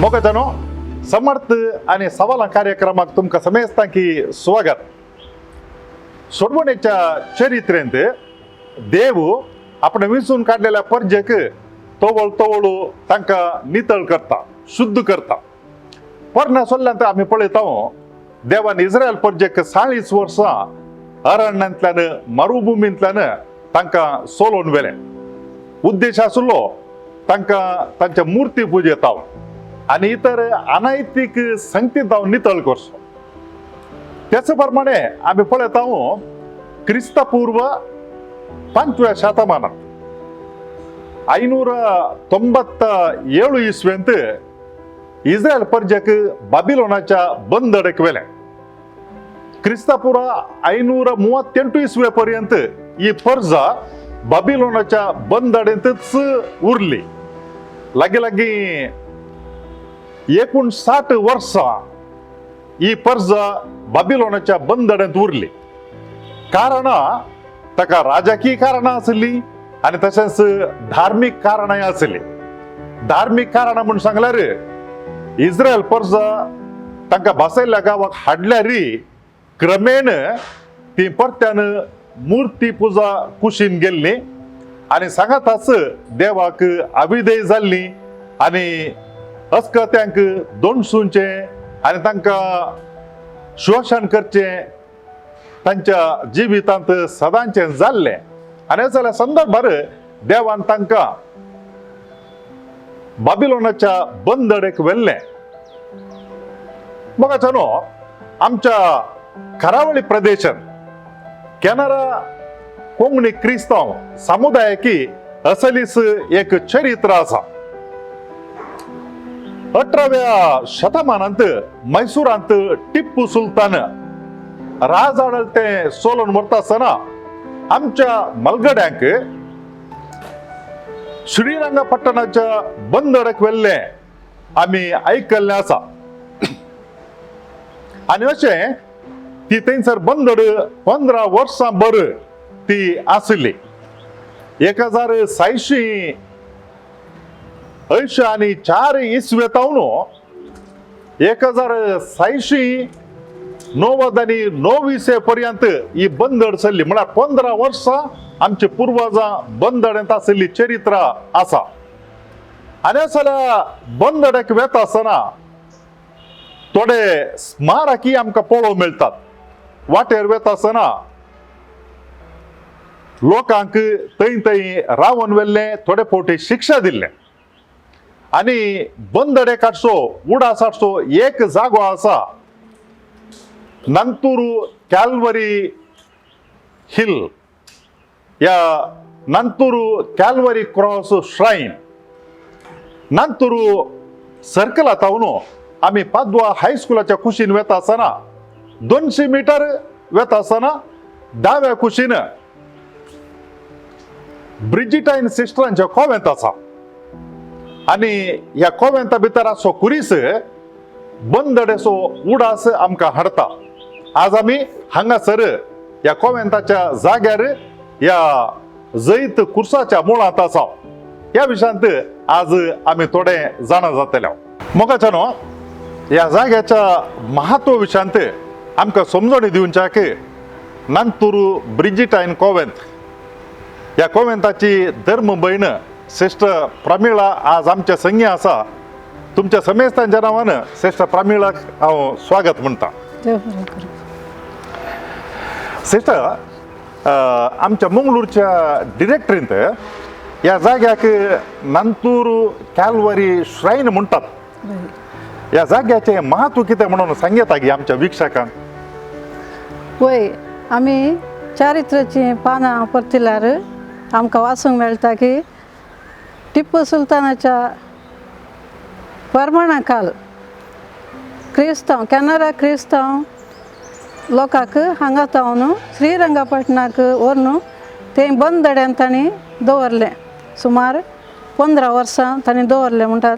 मोगजानो समर्थ आणि सवाला कार्यक्रमात तुमका समेस्तांकी स्वागत. सोडवण्याच्या चरित्रेंत देव आपण विसून काढलेल्या पर्जेक तोवळू तांका नितळ करता, शुद्ध करता. पर्ना सोल्ल्यांत आम्ही पळयता देवान इस्रायल पर्जेक 40 वर्सां अरण्यांतल्यान मरुभूमींतल्यान तांका सोलोवन व्हेले. उद्देश आसलो तांका तांच्या मूर्ती पुजेताव आणि इतर अनैतिक संगतीताव नितळ करचो. त्याच प्रमाणे आम्ही पळयता क्रिस्तपूर्व 5व्या शतमानात 597 इसवेंत इस्रायल पर्जेक बाबिलोनाच्या बंदडेक व्हेले. क्रिस्तपूर्व 538 इसवेपर्यंत ही पर्जा बाबिलोनाच्या बंदडेंतच उरली. लागी 59 वर्सां ही पर्जा बाबिलोनाच्या बंदडेंत उरली. कारण ताका राजकीय कारणां आसली आणि तशेंच धार्मिक कारणांय आसली. धार्मिक कारणां म्हणून सांगल्यार इस्रायल पर्जा तांकां बसयल्ल्या गांवाक हाडल्यार क्रमेण ती परत्यान मूर्ती पुजा कुशीन गेल्ली आणि सांगाताच देवाक अविधेय जाल्ली आणि अस्कत्यांक दोंडसूंचे आणि तांकां शोषण करचे तांच्या जिवितांत सदांचे जाल्ले. आणि जाल्या संदर्भार देवान तांकां बाबिलोनाच्या बंदडेक व्हेल्ले. मोगाच्यानो आमच्या करावळी प्रदेशात कॅनरा कोंकणी क्रिस्तांव समुदायाकी असलीस एक चरित्र आसा. 18व्या शतमानांत मैसूरांत टिप्पू सुलतान राज आडळते सोलोवन व्हरतासतना आमच्या मलगड्यांक श्रीरंगपट्टणाच्या बंदडेक व्हेल्ले आम्ही ऐकल्ले आसा. आणि अशें ती थंयसर बंदड 15 वर्सां भर ती आसली. 1684 इसवेतावन 1699 पर्यंत ही बंदड चल्ली. म्हळ्यार 15 वर्सां आमचे पुर्वजां बंदडेंत आसली चरित्र आसा. आनी असल्या बंदडेक वेता आसतना थोडे स्मारकी आमकां पळोवंक मेळटात. वाटेर वेता आसतना लोकांक थंय रावन व्हेल्ले, थोडे फावटी शिक्षा दिल्ले. आणि बंदडे काडसो उडासाडसो एक जागो आसा, नंतूर कॅल्वरी हिल या नंतूर कॅल्वरी क्रॉस श्राईन. नंतूर सर्कलांतावन आम्ही पाद्वा हायस्कुलाच्या कुशीन वेता आसतना 200 मीटर वेता आसतना दाव्या कुशीन ब्रिजिटाईन सिस्टरांच्या कोवेंत आसा. आणि ह्या कोवेंता भितर आसो कुरीस बंदडेचो उडास आमकां हाडटा. आज आमी हांगासर ह्या कोवेंताच्या जाग्यार ह्या जैत कुर्साच्या मुळांत आसा. ह्या विशयांत आज आमी थोडे जाणा जातले. मोगाच्यानो ह्या जाग्याच्या महत्व विशयांत आमकां समजणी दिवच्याक नंतूर ब्रिजिटाईन कोवेंत ह्या कोवेंताची धर्म भयण सिस्टर प्रमिळा आज आमच्या संगी आसा. तुमच्या समेस्तांच्या नांवान सिस्टर प्रमिळाक हांव स्वागत म्हणटा. सिस्टर, आमच्या मंगळूरच्या डिरेक्टरींत ह्या जाग्याक नंतूर कॅल्वरी श्राईन म्हणटात. ह्या जाग्याचे महत्व कितें म्हणून सांगता गी आमच्या वीक्षकांक. वय आमी चारित्राची पानां परतिल्यार आमकां वाचूंक मेळटा की टिप्पू सुलतानाच्या परमणा काल क्रिस्तांव कॅनरा क्रिस्तांव लोकांक हांगा तावन श्रीरंगपट्टणाक व्हरून ते बंदड्यान तांणी दवरलें. सुमार 15 वर्सां तांणी दवरलें म्हणटात.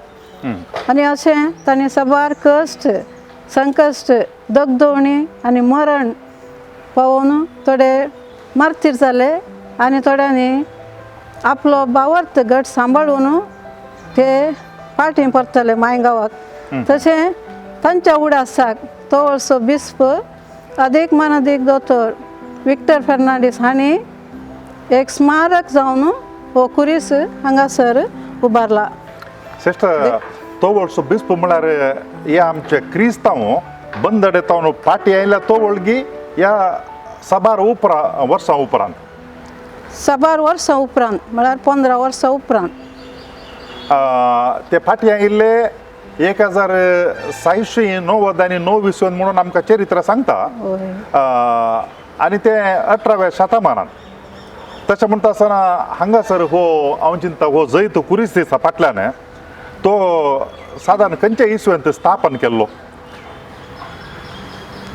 आनी अशें तांणी सबार कश्ट, संकश्ट, दगदवणी आनी मरण पावोवन थोडे मार्तीर जाले आनी थोड्यांनी आपलो बावर्त गट सांबाळून ते पाटी परतले मायगांवाक. तशें तांच्या उडासाक तवळसो बिस्प अधिक मानदीक दोतोर विक्टर फर्नांडीस हांणी एक स्मारक जावन हो कुरीस हांगासर उबारला. सिस्टर तो वर्ष बिस्प म्हळ्यार हे आमचे क्रिस्तांव बंदडे तावन पाटी आयल्या तो वळगी या साबार वर्सां उपरांत साबार वर्सां उपरांत म्हळ्यार 15 वर्सां उपरांत ते फाटी आयिल्ले 1690 इसवेन म्हणून आमकां चरित्र सांगता. आनी ते 18व्या शतमानांत तशें म्हणटा आसतना हांगासर हो हांव चिंता हो जैत कुरीस दिसा फाटल्यान तो सादारण खंयच्या इसवेंत स्थापन केल्लो.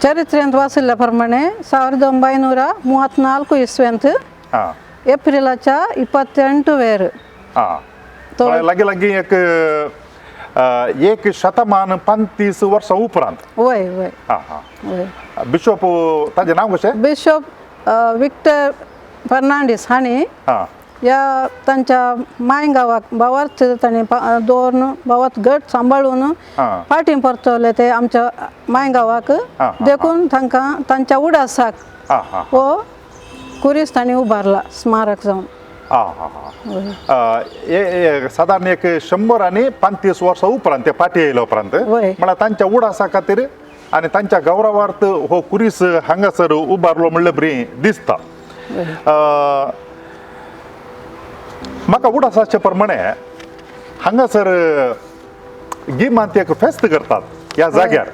चरित्रेंत वाचिल्ल्या प्रमाणे 1934 इसवेंत एप्रिलाच्या 28 वेर लागी लागी एक शतमान 35 वर्सां उपरांत. वय वय बिशॉप ताजें नांव कशें? बिशॉप विक्टर फर्नांडीस हांणी या तांच्या मायगांवाक भावार्थ तांणी दवरून भावार्थ गट सांबाळून फाटीं परतवले ते आमच्या मायगांवाक देखून तांकां तांच्या उडासाक हो कुरीस तांणी उबारला स्मारक जावन. साधारण एक 100 आनी 35 वर्सां उपरांत ते फाटी येयल्या उपरांत म्हळ्यार तांच्या उडासा खातीर आनी तांच्या गौरवार्थ हो कुरीस हांगासर उबारलो म्हणल्यार बरी दिसता. म्हाका उडासाचे प्रमाणे हांगासर गिमांत एक फेस्त करतात ह्या जाग्यार.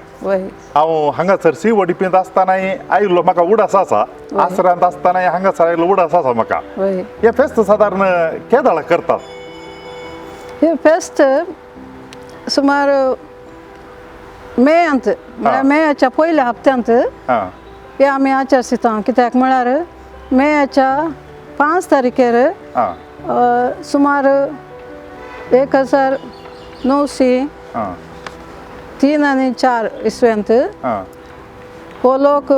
हांव हांगासर सिवडिपींत आसतनाय आयिल्लो म्हाका उडास आसा, आसरांत आसतनाय हांगासर आयिल्लो उडास आसा म्हाका. हे फेस्त सादारण केदाळ करतात? हे फेस्त सुमार मेयांत म्हळ्यार मेयाच्या पयल्या हप्त्यांत हे आमी आचरसिता. कित्याक म्हळ्यार मेयाच्या 5 तारखेर सुमार 1903 आनी 4 इसवेंत हो लोक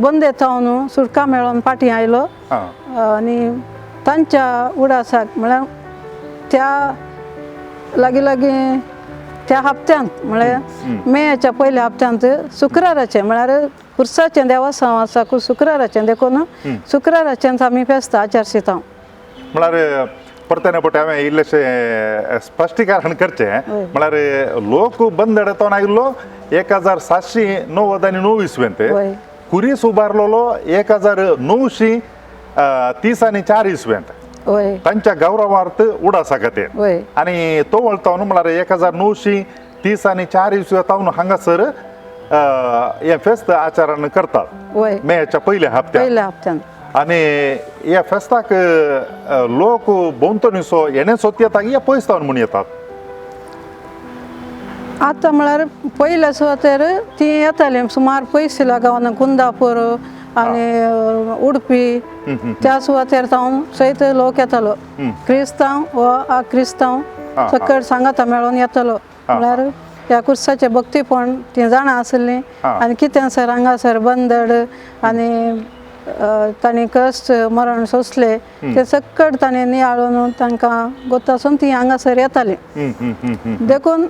बंदे थावन सुटका मेळोन फाटीं आयलो आनी तांच्या उडासाक म्हळ्यार त्या लागीं लागीं त्या हप्त्यांत म्हळ्यार मेयाच्या पयल्या हप्त्यांत शुक्राराचें म्हळ्यार खुर्साचें देवस्थान आसा शुक्राराचें देखून शुक्राराचेंच आमी फेस्त आचरसिता. म्हळ्यार परतेने पटे हांवें इल्लेशें स्पश्टीकरण करचें. म्हळ्यार लोक बंदड येतोन आयिल्लो 1790 इसवेंत कुरीस उबारलेलो 1930 आनी 4 इसवेंत तांच्या गौरवार्थ उडासा खातीर. आनी तो वळतावन म्हळ्यार 1930 आनी 4 इसवेंतावन हांगासर हे फेस्त आचरण करतात मेयाच्या पयल्या हप्त्यान. आनी ह्या फेस्ताक लोक भोंवतणीचो येणे सोत येतात या पयसतावन म्हूण येतात? आतां म्हळ्यार पयल्या सुवातेर ती येतालीं सुमार पयसुल्या गांवांत कुंदापूर आनी उडपी त्या सुवातेर जावन सयत लोक येतालो. क्रिस्तांव व अक्रिस्तांव सकट सांगाता मेळोन येतालो. म्हळ्यार ह्या कुर्साचे भक्तीपण ती जाणा आसलीं आनी कितें सर हांगासर बंदड आनी तांणी कश्ट मरण सोंसले ते सकट तांणी नियाळून तांकां गोतासून ती हांगासर येतालीं. देखून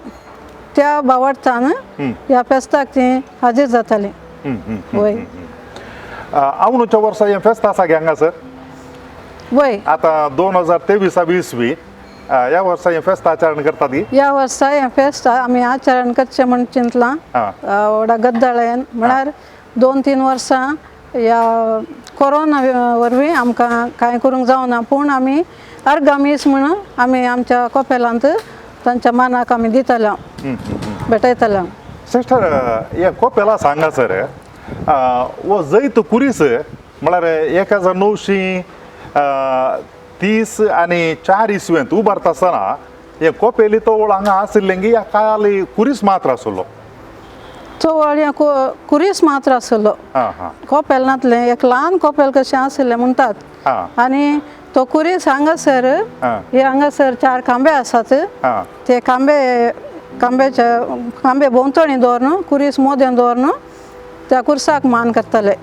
त्या भावार्थान ह्या फेस्ताक ती हाजीर जातालीं. वय आवणूच्या वर्सा हें फेस्त आसा गे हांगासर? वय आतां 2023 इसवी ह्या वर्सा हें फेस्त आचरण करतात गी? ह्या वर्सा हें फेस्त आमी आचरण करचें म्हण चिंतलां. व्हडा गद्दाळेन म्हळ्यार 2-3 वर्सां ह्या कोरोना वरवीं आमकां कांय करूंक जावना पूण आमी अर्गामीस म्हणून आमी आमच्या कोपेलांत तांच्या मानाक आमी दिताल्या भेटयताल्या. सिस्टर हे कोपेला हांगासर वो जैत कुरीस म्हळ्यार 1930 आनी 4 इसवेंत उबारता आसतना हे कोपेली तो हांगा आशिल्लें गी ह्या काळाली कुरीस मात्र आसलो? तो व्हडलें कुरीस मात्र आसलो. कोपेलनांतलें एक ल्हान कोपेल कशें आशिल्लें म्हणटात. आनी तो कुरीस हांगासर हे हांगासर 4 खांबे आसात. ते खांबे भोंवतणी दवरून कुरीस मोदें दवरून त्या कुर्साक मान करताले.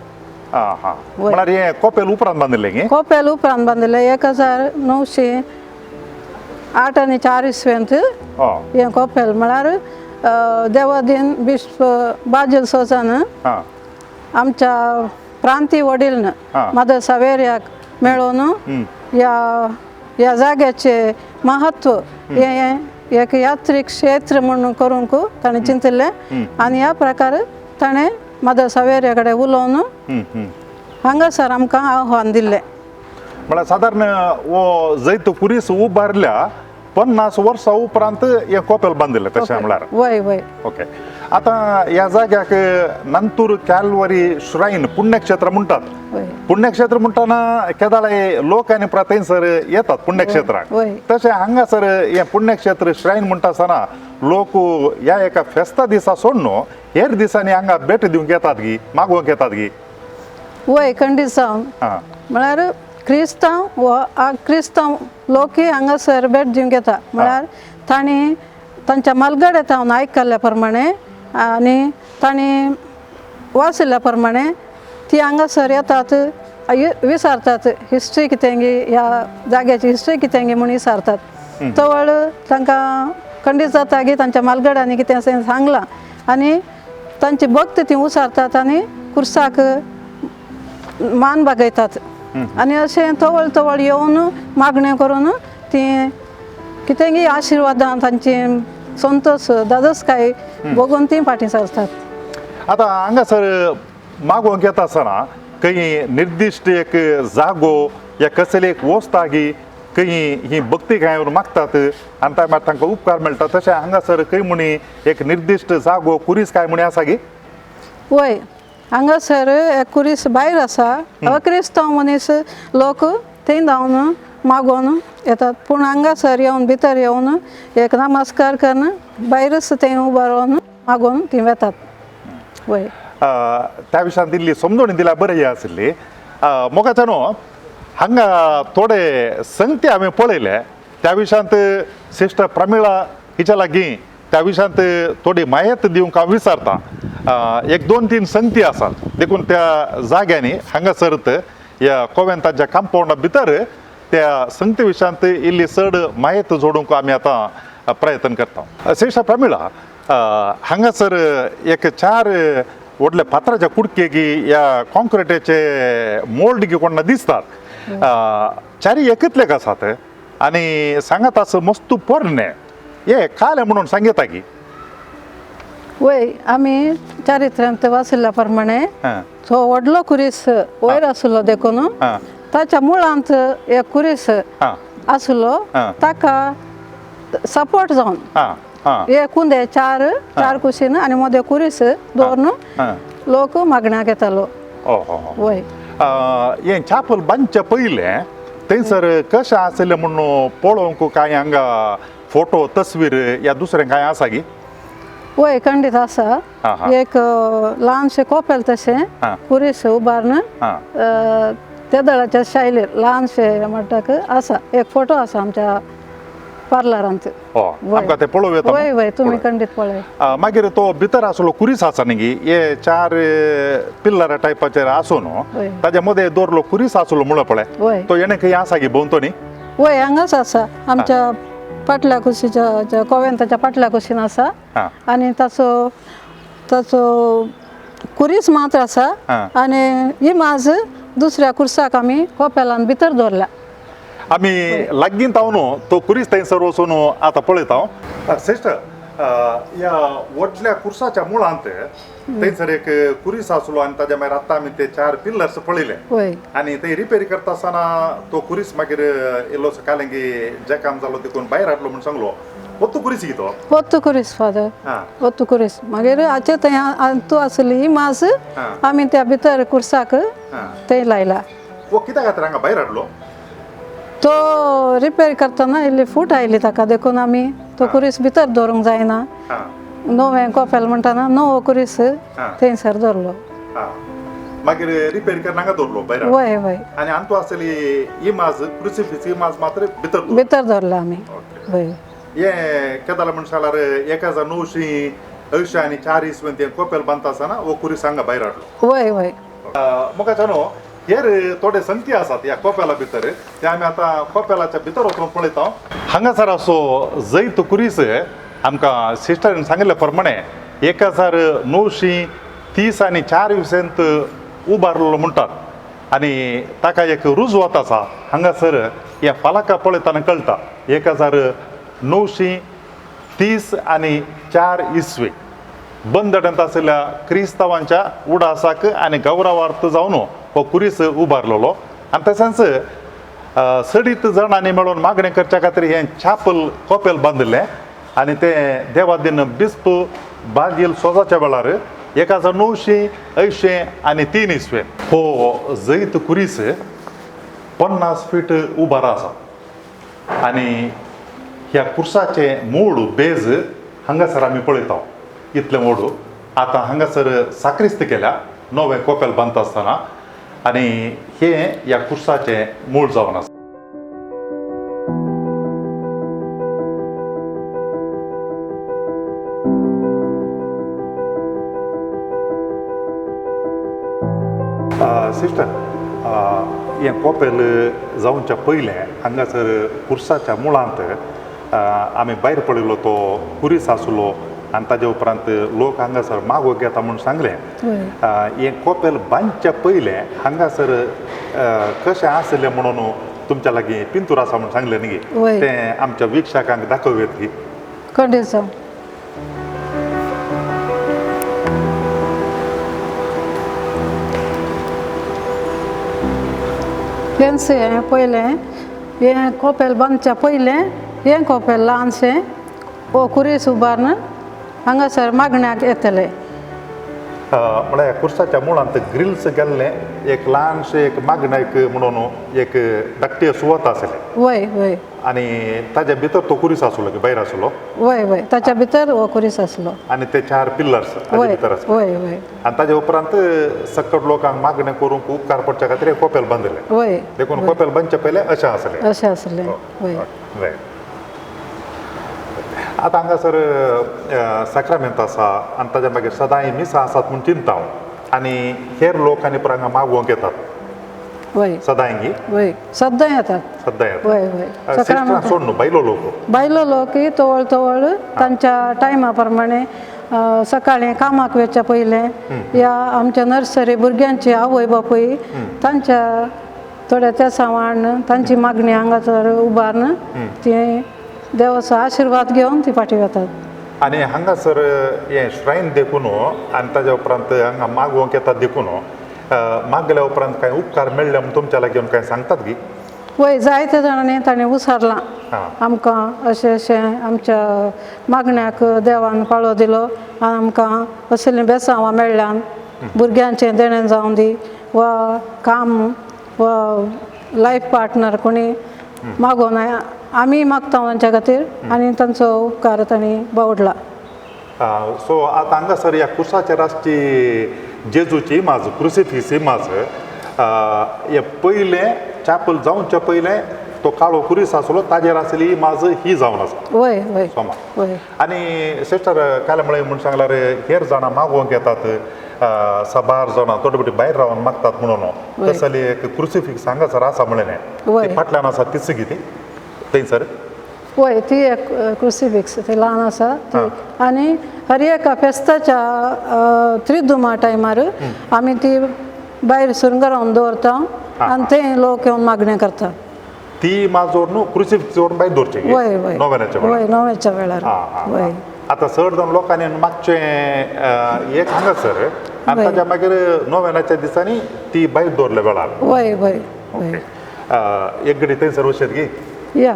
म्हळ्यार हे कोपेल उपरांत बांदिल्लें गे? कोपेल उपरांत बांदिल्लें 1908 आनी 4 इसवेंत हें कोपेल म्हळ्यार देवाधीन बिश्प बाजील सोजानं हां आमच्या प्रांतीय वडीलनं हां. माझं सावेर्याक मेळून या जाग्याचे महत्व हे एक यात्रिक क्षेत्र म्हणून करूंक ताणें चिंतलें आनी ह्या प्रकारे ताणें माझं सावेर्या कडेन उलोवन हांगासर आमकां आव्हान दिल्लें. म्हळ्यार साधारण वो जैत कुरीस उबारल्या 50 वर्सां उपरांत हे कोपेल बांदिल्लें तशें म्हळ्यार. वय वय ओके. आता ह्या जाग्याक नंतूर कॅल्वरी श्राईन पुण्यक्षेत्र म्हणटात. वय पुण्यक्षेत्र म्हणटाना केदाळे लोक आनी थंयसर येतात पुण्यक्षेत्राक. वय. तशें हांगासर हे पुण्यक्षेत्र श्राईन म्हणटा आसतना लोक ह्या एका फेस्ता दिसा सोडून हेर दिसांनी हांगा भेट दिवंक येतात गी, मागोवंक येतात गी. वय खंडीत जावन हां म्हळ्यार क्रिस्तांव लोकय हांगासर भेट दिवंक येता. म्हळ्यार तांणी तांच्या मालगड्यान आयकल्ल्या प्रमाणे आनी तांणी वाचिल्ल्या प्रमाणे ती हांगासर येतात, विचारतात हिस्ट्री कितें गी, ह्या जाग्याची हिस्ट्री कितें गी म्हूण विचारतात. तवळ तांकां खंडीत जाता की तांच्या मालगड्यांनी कितें सांगलां आनी तांची भक्त ती उसारतात आनी कुर्साक मान बागयतात. आनी अशें तवळ तवळ येवन मागणें करून ती कितेंय आशिर्वादां तांची संतोष दादोसकाय बघून ती फाटीं सरतात. आता हांगासर मागोवंक येता आसतना खंय निर्दिश्ट एक जागो या कसली एक वस्त आगी खंय ही भक्ती काय मागतात आनी त्या मागीर तांकां उपकार मेळटा. तशें हांगासर खंय म्हणी एक निर्दिश्ट जागो कुरीस काय म्हणी आसा गी? वय हांगासर एक कुरीस भायर आसा. अक्रिस्तांव मनीस लोक थंय धांवन मागोवन येतात, पूण हांगासर येवन भितर येवन एक नमस्कार करून भायरच थंय उबो रावन मागोवन ती वेतात. वय त्या विशयान दिल्ली समजोणी दिल्यार बरी ही आसली. मोगाच्या न्हू हांगा थोडे संगती हांवें पळयले, त्या विशयांत सिस्टर प्रमिळा हिच्या लागीं त्या विशयांत थोडी माहिती दिवंक हांव विचारता. 1-2-3 संगती आसात देखून त्या जाग्यांनी हांगासर ह्या कोवेंताच्या कंपाउंडा भितर त्या संगती विशयांत इल्ली चड माहिती जोडूंक आमी आतां प्रयत्न करता. सिस्टर प्रमिळा, हांगासर एक 4 व्हडले फातराच्या कुडकेगी ह्या कॉन्क्रिटाचे मोल्ड गी कोणा दिसतात. 4 एकतलेक आसात आनी सांगात आस मस्तू पोरणे हे काले म्हणून सांगता की. वय आमी चारित्र्यांत वाचिल्ल्या प्रमाणे तो व्हडलो कुरीस वयर आसलो देखून ताच्या मुळांत एक कुरीस आसलो, ताका सपोर्ट जावन हे कुंदे चार कुशीन आनी मदें कुरीस दवरून लोक मागण्याक येतालो. वय हे चापल बांदचे पयले थंयसर कशें आसलें म्हणून पळोवंक काय हांगा फोटो तस्वीर या दुसरें काय आसा गी? वय खंडीत आसा. एक ल्हानशें कोपेल तशें कुरीस उबारून तेदळाच्या शायलीर ल्हानशें म्हणटाक आसा. एक फोटो आसा आमच्या पार्लरांत. आमकां ते पळोवं येता. वय वय तुमी खंडीत पळय. मागीर तो भितर आसलो कुरीस आसा न्ही गी, हे 4 पिल्लर टायपाचेर आसून ताच्या मदें दवरलो कुरीस आसलो म्हणलो पळय, तो येणे खंय आसा गी भोंवतणी? वय हांगाच आसा आमच्या फाटल्या कुशीच्या कोवेंताच्या फाटल्या कुशीन आसा आनी ताचो कुरीस मात्र आसा आनी ही माज दुसऱ्या कुर्साक आमी कोपेलान भितर दवरल्या. आमी लागीं न्हू तो कुरीस थंयसर वचून आतां पळयता. सिस्टर, ह्या व्हडल्या कुर्साच्या मुळांत थंयसर एक कुरीस आसलो आनी ताच्या मागीर आतां आमी ते 4 पिल्लर्स पळयले आनी ते रिपेरी करता आसतना तो कुरीस मागीर इल्लो कालेंगी जे काम जालो देखून भायर हाडलो म्हूण सांगलो. होत्तो कुरीस गी तो? होत्तो कुरीस फादर, होत्तो कुरीस. मागीर हाचे थंय तू आसली ही माज आमी त्या भितर कुर्साक थंय लायला. वो कित्या खातीर हांगा भायर हाडलो? तो रिपेर करतना इल्ली फूट आयली ताका देखून आमी तो कुरीस भितर दवरूंक जायना. नवें कोपेल म्हणटाना नवो कुरीस थंयसर दवरलो. मागीर रिपेर करन हांगा दवरलो भायर. वय वय. आनी आंतू आसली इमाज क्रुसिफिक्स इमाज मात्र भितर दवरला आमी. वय हे केदाला म्हण सांगल्यार 1980 आनी 4 इसवेंत कोपेल बांदता आसतना हो कुरीस हांगा भायर हाडलो. वय वय. म्हाका जाणो हेर थोडे संगती आसात ह्या कोपेला भितर, ते आमी आतां कोपेलाच्या भितर वचून पळयता. हांगासर असो जैत कुरीस आमकां सिस्टरीन सांगिल्ल्या प्रमाणे 1930 आनी 24 उबारलो म्हणटात आनी ताका एक रुजवत आसा हांगासर ह्या फलाका पळयतना कळटा 1930 आनी 4 इसवी बंदड्यांत आशिल्ल्या क्रिस्तांवांच्या उडासाक आनी गौरवार्थ जावन हो कुरीस उबारलेलो आनी तशेंच सडीत जाणांनी मेळून मागणी करच्या खातीर हें छापल कोपेल बांदिल्लें आनी तें देवादीन बिस्प बाजील सोजाच्या वेळार 1983 इसवेन हो जैत कुरीस 50 फीट उबार आसा आनी ह्या कुर्साचे मूळ बेज हांगासर आमी पळयता इतलें व्हडू आतां हांगासर साक्रिस्त केल्या नवें कोपेल बांदता आसतना आनी हे ह्या कुर्साचे मूळ जावन आसा सिस्टर हें कोपेल जावच्या पयलें हांगासर कुर्साच्या मुळांत आमी भायर पळयलो तो कुरीस आसलो आनी ताजे उपरांत लोक हांगासर मागो घेता म्हूण सांगलें हें कोपेल बांदच्या पयलें हांगासर कशें आसलें म्हणून तुमच्या लागीं पिंतूर आसा म्हूण सांगलें न्ही तें आमच्या विक्षकांक दाखोवयात की खंय जावं हें पयलें हें कोपेल बांदच्या पयलें हें कोपेल ल्हानशें हो कुरीस उबारून हांगासर मागण्याक येतले म्हळ्यार कुर्साच्या मुळांत ग्रिल्स गेल्लें एक ल्हानशें एक मागण्याक म्हणून एक धाकटें सुवात आसलें वय वय आनी ताच्या भितर तो कुरीस आसलो की भायर आसलो वय वय ताच्या भितर हो कुरीस आसलो आनी ते 4 पिल्लर्स ताचे भितर आसले वय वय आनी ताजे उपरांत सकट लोकांक मागणें करूंक उपकार पडच्या खातीर कोपेल बांदिल्लें वय देखून कोपेल बांदचे पयलें अशें आसलें वय आतां हांगासर साक्रामेंत आसा आनी ताज्या मागीर सदांय मिसां आसात म्हूण चिंता हांव आनी हेर लोक आनी पर हांगा मागोवंक येतात वय सदांय न्ही वय सद्दां येतात सद्दां येतात वय वय सिस्टरां सोड न्हू बायलो लोक तवळ तवळ तांच्या टायमा प्रमाणे सकाळीं कामाक वचच्या पयलें या आमच्या नर्सरी भुरग्यांची आवय बापूय तांच्या थोड्या त्या सावाण तांची मागणी हांगासर उबारून ती देवाचो आशिर्वाद घेवन ती फाटी वतात आनी हांगासर हें श्रायन देखून आनी ताज्या उपरांत हांगा मागोवंक येतात देखून मागल्या उपरांत कांय उपकार मेळ्ळे म्हूण तुमच्या लागीं कांय सांगतात की वय जायत्या जाणांनी ताणें उसारलां आमकां अशें अशें आमच्या मागण्याक देवान पाळो दिलो आनी आमकां असलीं बेसांवां मेळ्ळ्यान भुरग्यांचें देणें जावं दी वा काम वा लायफ पार्टनर कोणी मागोवन आमी मागता तांच्या खातीर आनी तांचो उपकार तांणी बावडला सो आतां हांगासर ह्या कुर्साचेर आसची जेजूची इमाज क्रुसिफिक्स इमाज हे पयलें चॅपल जावच्या पयलें तो काळो कुरीस आसलो ताजेर आसली इमाज ही जावन आसा वय वय सोमा वय आनी सिस्टर काल म्हळ्यार म्हूण सांगल्यार हेर जाणां मागोवंक येतात सबार जाणां थोडे फावटी भायर रावन मागतात म्हणून तसली एक क्रुसिफिक्स हांगासर आसा म्हळें फाटल्यान आसा तीच कितें थंयसर वय ती एक क्रुसिफिक्स ती ल्हान आसा ती आनी हर एका फेस्ताच्या त्रिदुमा टायमार आमी ती भायर सुरंगारावन दवरता आनी ते लोक येवन मागणी करता ती माजोर न्हू क्रुसिफिक्स व्हरून भायर दवरचे वय वय नोव्याच्या वेळार वय आतां चड जावन लोकांनी मागचें एक हांगासर आनी ताच्या मागीर नोव्यानाच्या दिसांनी ती भायर दवरल्या वेळार वय वय वय एक घडी थंयसर वचत गी या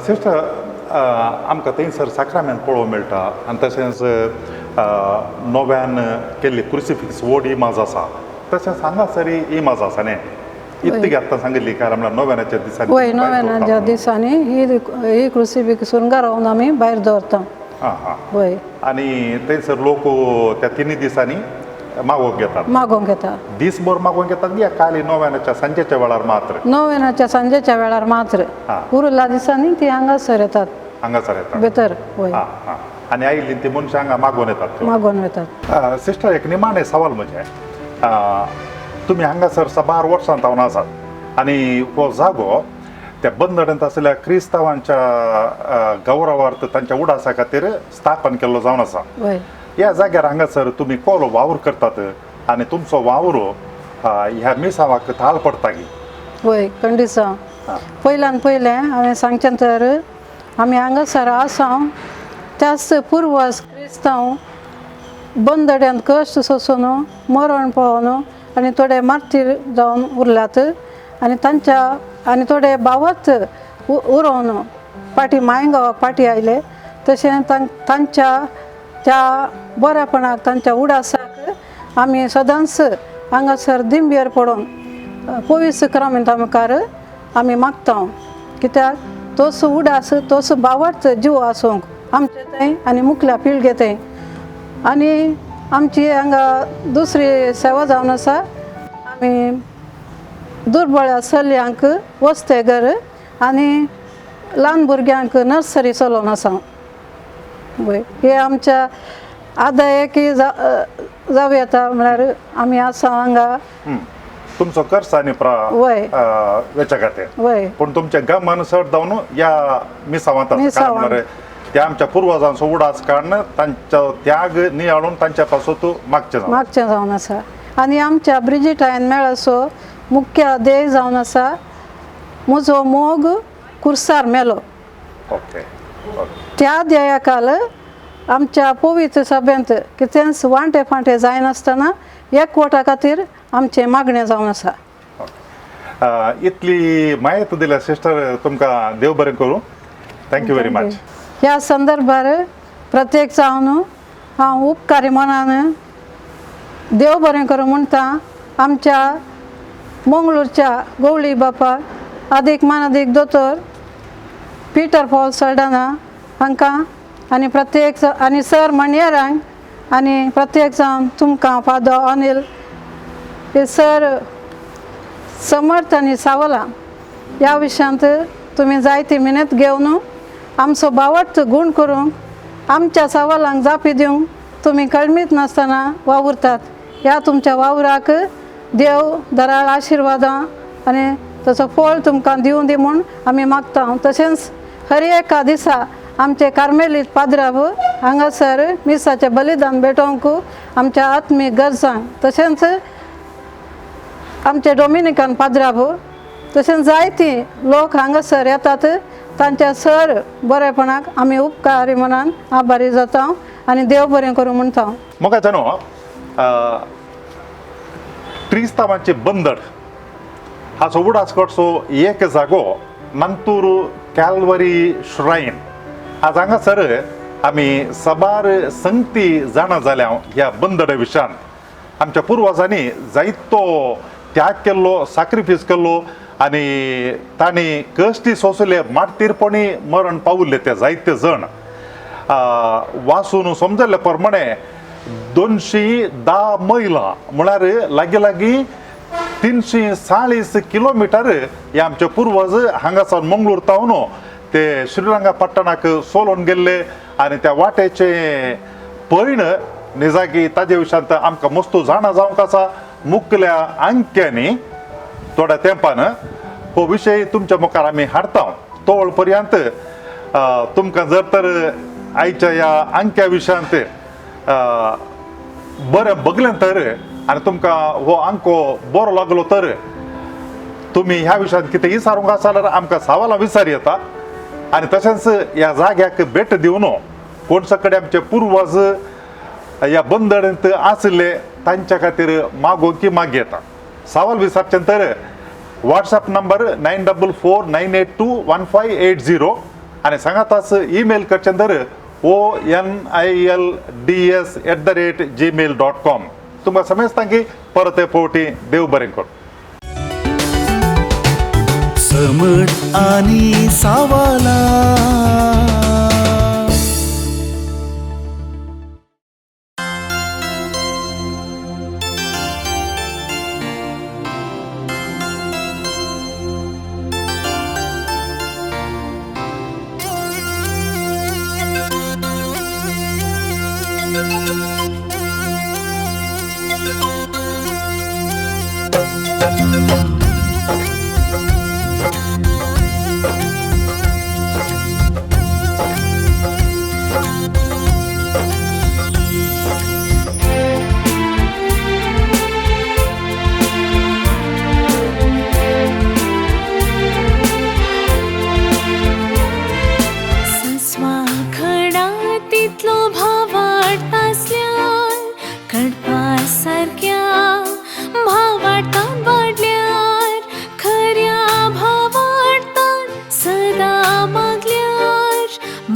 सिस्टर आमकां थंयसर साक्रामेंत पळोवंक मेळटा आनी तशेंच नव्यान केल्ली क्रुसिफिक्स व्हड इमाज आसा तशेंच हांगासर इमाज आसा न्ही इतली आतां सांगिल्ली काय म्हळ्यार नोव्यानाच्या दिसांनी वय नोव्यानाच्या दिसांनी ही क्रुसिफिक्स सुरंगारावन आमी भायर दवरता वय आनी थंयसर लोक त्या तिनी दिसांनी मागोवंक येतात दिसभर मागोवंक येतात की खाली नोव्यानाच्या सांजेच्या वेळार मात्र नोव्यानाच्या सांजेच्या वेळार मात्र उरल्या दिसांनी ती हांगासर येतात भितर वय आनी आयिल्ली ती मनशां हांगा मागोवन येतात सिस्टर एक निमाणे सवाल म्हणजे तुमी हांगासर 12 वर्सां रावन आसात आनी हो जागो त्या बंदड्यांत असलेल्या क्रिस्तावांच्या गौरवार्थ तांच्या उडासा खातीर स्थापन केल्लो जावन आसा. वय ह्या जाग्यार हांगासर तुमी कोलो वावर करतात आनी तुमचो वावर ह्या मिसावाक थाल पडटा गी. वय खंडिसा पयल्यान पयलें हांवें सांगचें तर आमी हांगासर आसां त्याच पुर्वज क्रिस्तांव बंदड्यांत कश्ट सोसून मरण पावून आनी थोडे मार्तीर जावन उरल्यात आनी तांच्या आनी थोडे बावत उरोवन पाटी मायगांवाक पाटी आयले. तशें तांच्या त्या बरेपणाक तांच्या उडासाक आमी सदांच हांगासर दिंबेर पडोवन पवित्र क्रमांता मुखार आमी मागता कित्याक तोच उडास तोच बावत जीव आसूंक आमचे थंय आनी मुखल्या पिळगे थंय. आनी आमची हांगा दुसरी सेवा जावन आसा आमी दुर्बळ्या चलयांक वस्तेघर आनी ल्हान भुरग्यांक नर्सरी चलोवन आसा. वय हे आमच्या आदायक जावं येता म्हळ्यार आमी आसा हांगा तुमचो खर्च आनी वय वेच्या खातीर. वय पूण तुमच्या गामान चड जावन ह्या मिसावांत आसा. त्या आमच्या पुर्वजांचो उडास काडून तांचो त्याग नियाळून तांच्या पासून तूं मागचें जावन आसा. आनी आमच्या ब्रिजिटायन मेळाचो मुख्य ध्येय जावन आसा म्हजो मोग कुर्सार मेलो. ओके. त्या ध्येयाकाल आमच्या पवित्र सभेंत कितेंच वांटे फांटे जायनासतना एकवटा खातीर आमचें मागणें जावन आसा. इतली माहिती दिल्या सिस्टर तुमकां देव बरें करूं. Thank you very much. ह्या संदर्भार प्रत्येक जावन हांव उपकारी मनान देव बरें करूं म्हणटा आमच्या मंगळूरच्या गवळी बापा अदीक मानादीक दोतोर पिटर पॉल सल्डाना हांकां आनी प्रत्येक आनी सर मणियरांक आनी प्रत्येक जावन तुमकां फादर अनिल हे सर समर्थ आनी सावलाम ह्या विशयांत तुमी जायती मिनत घेवन आमचो बावट गूण करूंक आमच्या सवालांक जापी दिवंक तुमी कळमीत नासतना वावुरतात. ह्या तुमच्या वावराक देव दराळ आशिर्वादां आनी ताचो फळ तुमकां दिवं दी म्हूण आमी मागता. तशेंच हर एका दिसा आमचे कार्मेलीत पाद्राब हांगासर मिसाचें बलिदान भेटोवंक आमच्या आत्मीक गरजांक तशेंच आमचे डॉमिनिकन पाद्राब तशेंच जायती लोक हांगासर येतात. तांच्या सर बरेपणाक आमी उपकारी मनान आभारी जाता आनी देव बरें करूं म्हणटा. म्हाका जाणो क्रिस्तांवांचे बंदड हाचो उडास करचो एक जागो नंतूर कॅल्वरी श्रायन. आज हांगासर आमी सबार संगती जाणा जाल्या ह्या बंदडे विशयान. आमच्या पुर्वजांनी जायतो त्याग केल्लो सॅक्रिफायस केल्लो आनी तांणी कश्टी सोंसले मार्तीरपणी मरण पावुल्ले ते जायते जण. वाचून समजले प्रमाणे 210 मैल म्हळ्यार लागीं लागीं 340 किलोमिटर हे आमचे पुर्वज हांगासान मंगळूर तावन ते श्रीरंगपट्टणाक सोलोन गेल्ले आनी त्या वाटेचे पैण निजागी ताजे विशयांत आमकां मस्तू जाणा जावंक आसा. मुखल्या अंक्यांनी थोड्या तेंपान हो विशय तुमच्या मुखार आमी हाडटा. तोळ पर्यंत तुमकां जर तर आयच्या ह्या अंक्या विशयांत बरें बगलें तर आनी तुमकां हो अंको बरो लागलो तर तुमी ह्या विशयांत कितें विचारूंक आसा जाल्यार आमकां सवालां विचार येता. आनी तशेंच ह्या जाग्याक भेट दिवन कोणसो कडेन आमचे पुर्वज ह्या बंदडेंत आसले तांच्या खातीर मागोवंकी माग येता. सवाल विचारचें तर WhatsApp नंबर 9449821580 आनी सांगातास ईमेल करचें तर onilds@gmail.com. तुमकां समेजता की परत फावटी देव बरें कर. समर्थ आनी सावलाम. तितलो भाव वाडटासल्यान कडपा सारक्या भाव वाडटान वाडल्यार खऱ्या भाव वाडटान सदा मागल्यार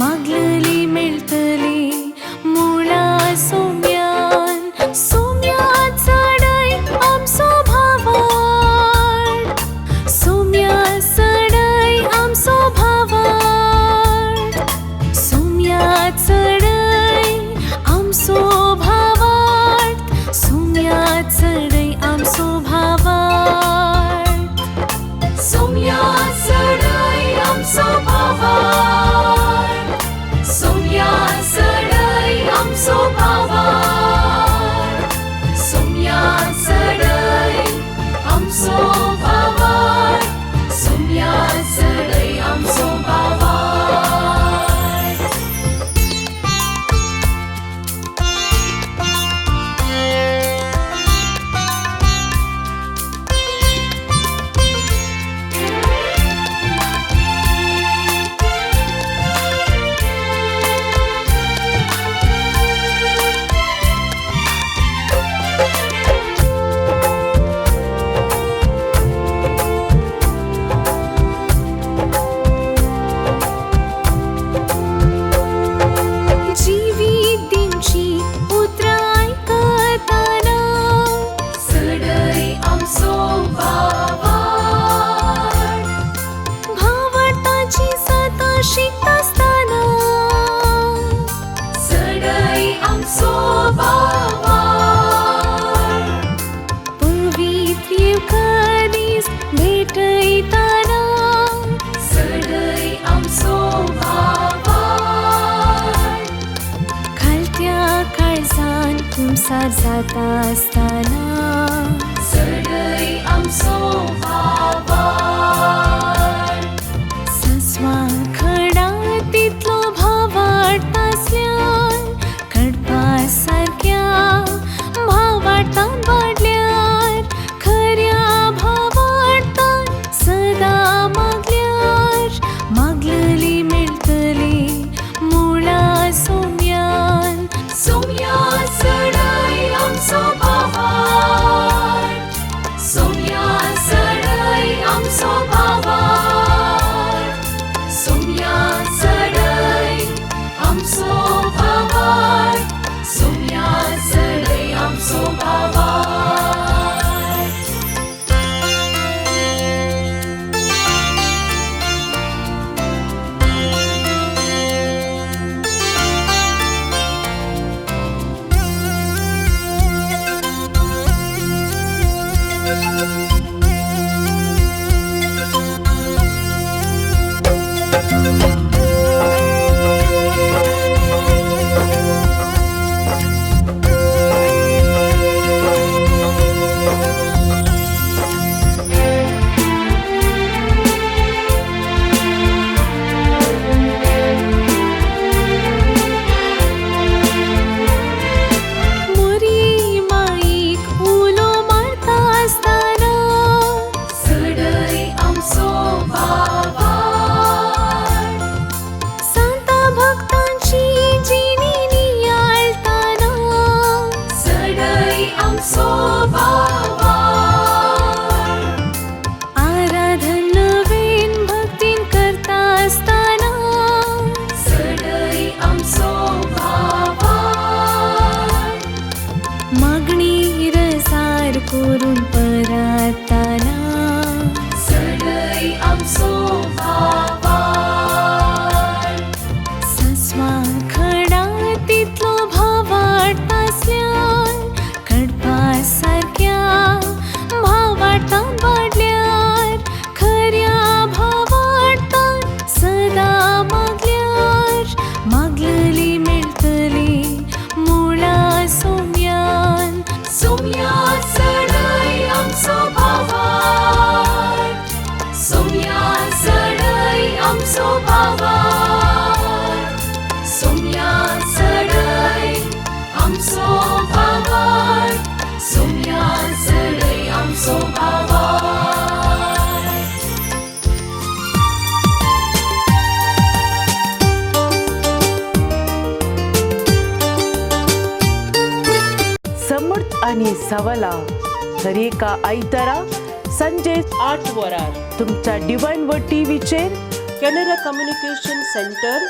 मागलली मेळटली मुळा सोम्यान सोम्या चडय आमचो भाव वाड सोम्या चडय आमचो भाव वाड सोम्या चडय आमचो भाव वाड सोम्या चडय आमचो भाव वाड सोम्या चडय आमचो भाव वाड सोम्या चडय आमचो भाव वाड सोम्या चडय आमचो भाव वाड सोम्या चडय आमचो भाव वाड जिवीत दिवची उतराय करताना सडय आमचो भाव वाड भावार्थाची सता शिकतासतना सडय आमचो भाव वाड पवित्र येवकारीस भेटयताना सडय आमचो भाव वाड खालत्या काळजान तुमसार जाता आसतना सडय आमचो भाव वाड सस्वा खडा तितलो भाव वाडटासल्यान कडपा सारक्या भाव वाडटान वाडल्यार खऱ्या भाव वाडटान सदा मागल्यार मागलली मेळटली मुळा सोम्यान सोम्या चडय आमचो भाव वाड सोम्या चडय आमचो भाव वाड सोम्या चडय आमचो भाव वाड सोम्या चडय आमचो भाव वाड आणि सवालाम हर एका आयतारा संजे 8 वरार तुमच्या डिवाइन वर्ड टीव्हीचेर कॅनरा कम्युनिकेशन सेंटर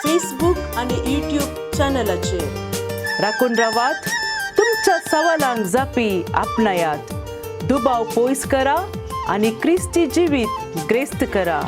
फेसबुक आणि यूट्यूब चॅनलाचेर राखून रावात. तुमच्या सवालांक जापी आपणायात. दुबाव पयस करा आणि ख्रिस्ती जिवीत ग्रेस्त करा.